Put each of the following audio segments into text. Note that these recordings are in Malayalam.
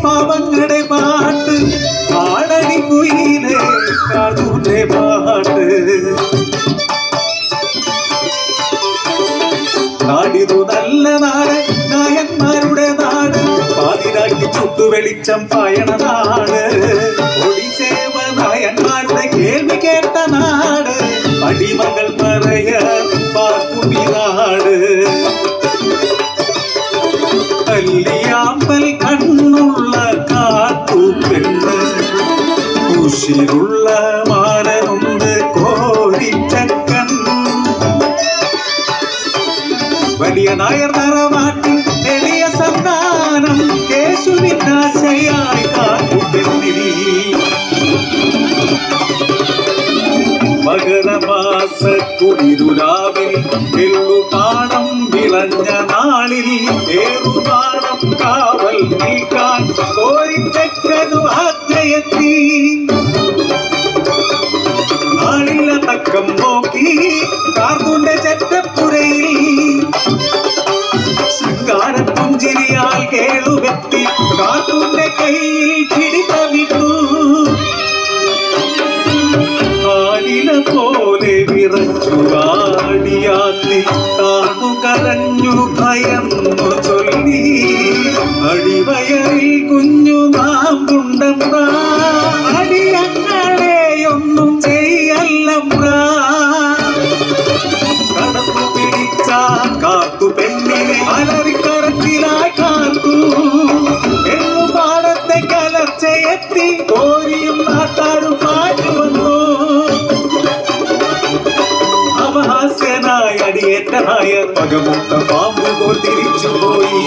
പാവങ്ങളുടെ പാട്ട് ആടടി കുയിലേ കാർട്ടൂന്റെ പാട്ട് നാടിതു നല്ല നാട് നായന്മാരുടെ നാട് പാതിരാക്കി ചുട്ടു വെളിച്ചം പായണ നാട് ഒടിസേവ നായന്മാരുടെ കേൾവി കേട്ട നാട് അടിമകൾ പറയ പാർക്കുമി നാട് കല്ലിയാമ്പൽ കണ്ണുള്ള കാട്ടുപെണ്ണ് ഉശിരുള്ള മാനനുണ്ട് കോരിച്ചക്കൻ വലിയ നായർ തറവാട്ടിൽ എളിയ സന്താനം കേശുവിനാശയായി കാട്ടുപെണ്ണിരി മകരമാസ കുളിരുരാവിൽ എള്ളുപാടം വിളഞ്ഞ നാളിൽ ഏറുപാടം കാവൽ നീക്കാൻ കോരിച്ചക്കനു ആജ്ഞയെത്തി നാളില്ല തക്കം നോക്കി കാർത്തൂന്റെ ചെറ്റപ്പുരയിൽ ശൃംഗാരപ്പുഞ്ചിരിയാൽ കേളുവെത്തി കാർത്തൂന്റെ കയ്യിൽ പിടിതവിട്ടു ആടില പോലെ വിറച്ചു ആടിയാത്തി താണു കരഞ്ഞു ഭയന്നു ചൊല്ലി അടിവയറിൽ കുഞ്ഞു നാമ്പുണ്ടമ്പ്ര അടിയങ്ങളെയൊന്നും ചെയ്യല്ലമ്പ്ര കടന്നു പിടിച്ച കാത്തു പെണ്ണിനെ അലറിക്കരത്തിലായി കാത്തു എള്ളുപാടത്തെ കലർച്ചയെത്തി കോരിയും നാട്ടാരും മാറ്റി വന്നു അപഹാസ്യനായ അടിയേറ്റ നായർ പകമുട്ട പാമ്പുകോ തിരിച്ചുപോയി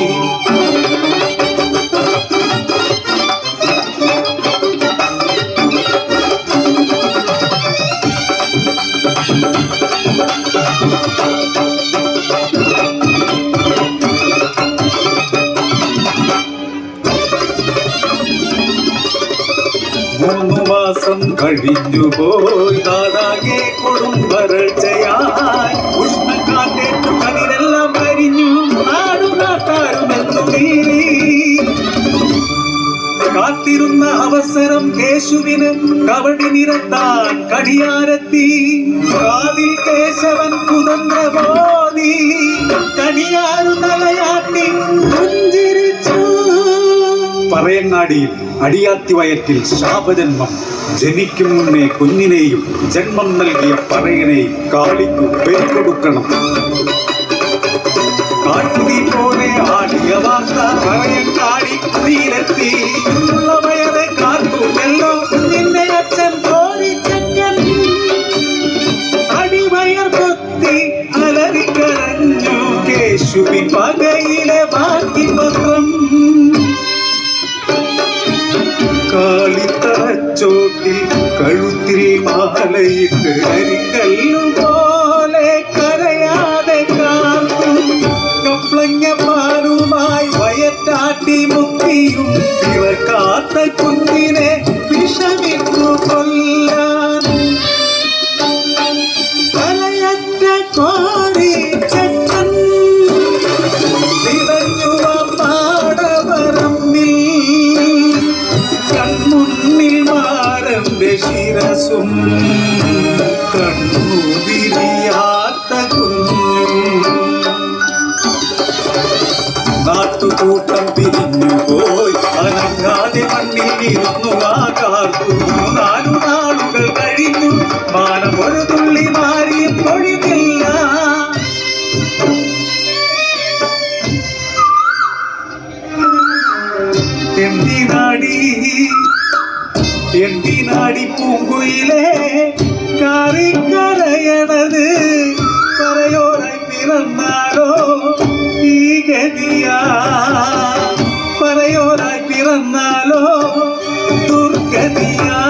കഴിഞ്ഞുപോയി നാടാകെ കൊടും വരൾച്ചയായി ഉഷ്ണക്കാറ്റേറ്റു കതിരെല്ലാം കരിഞ്ഞു നാടുനാട്ടാരുമെന്നു നീറി കാത്തിരുന്ന അവസരം കേശുവിന് കവടി നിരത്താൻ കടിയാരെത്തി കാതിൽ കേശവൻ കുതന്ത്രബോധി കടിയാറു തലയാട്ടി പുഞ്ചിരിച്ചു പറയങ്ങാടിയിൽ അടിയാത്തി വയറ്റിൽ ശാപജന്മം ജനിക്കും മുന്നേ കുഞ്ഞിനെയും ജന്മം നൽകിയ പറയനെയും കാളിക്കു ബലികൊടുക്കണം കാട്ടുതീ പോലെ ആടിയ വാർത്ത പറയങ്ങാടി കുതിയിലെത്തി വയറെ കാർത്തൂന്നല്ലോ കുഞ്ഞിന്റെ അച്ഛൻ കോരിച്ചക്കൻ അടിവയർ കൊത്തി അലറിക്കരഞ്ഞു കേശുവിൻ പകയിലെ ബാക്കി പത്രം കാളിത്തറച്ചോട്ടിൽ കഴുത്തിൽ മാലയിട്ട് അരിക്കല്ലുപോലെ കരയാതെ കാത്തും കപ്ലങ്ങ പാലുമായി വയറ്റാട്ടി മുത്തിയും പിറക്കാത്ത കുഞ്ഞിനെ വിഷമിച്ചു കൊല്ലാൻ തലയറ്റ കോരി ചെക്കൻ തിരഞ്ഞു പാടവരമ്പിൽ കൺമുന്നിൽ മാരന്റെ ശിരസും കണ്ണു വിരിയാത്ത കുഞ്ഞും നാട്ടുകൂട്ടം പിരിഞ്ഞുപോയി അനങ്ങാതെ മണ്ണിൽ ഇരുന്നു ആ കാർത്തു 4 നാളുകൾ കഴിഞ്ഞു മാനം ഒരു തുള്ളി മാറിയും പൊഴിഞ്ഞില്ല എന്തിനാടി പൂങ്കുയിലേ കാറിക്കരയണത് പറയോരായി പിറന്നാലോ ഈ ഗതിയാ പറയോരായി പിറന്നാലോ ദുർഗതിയാ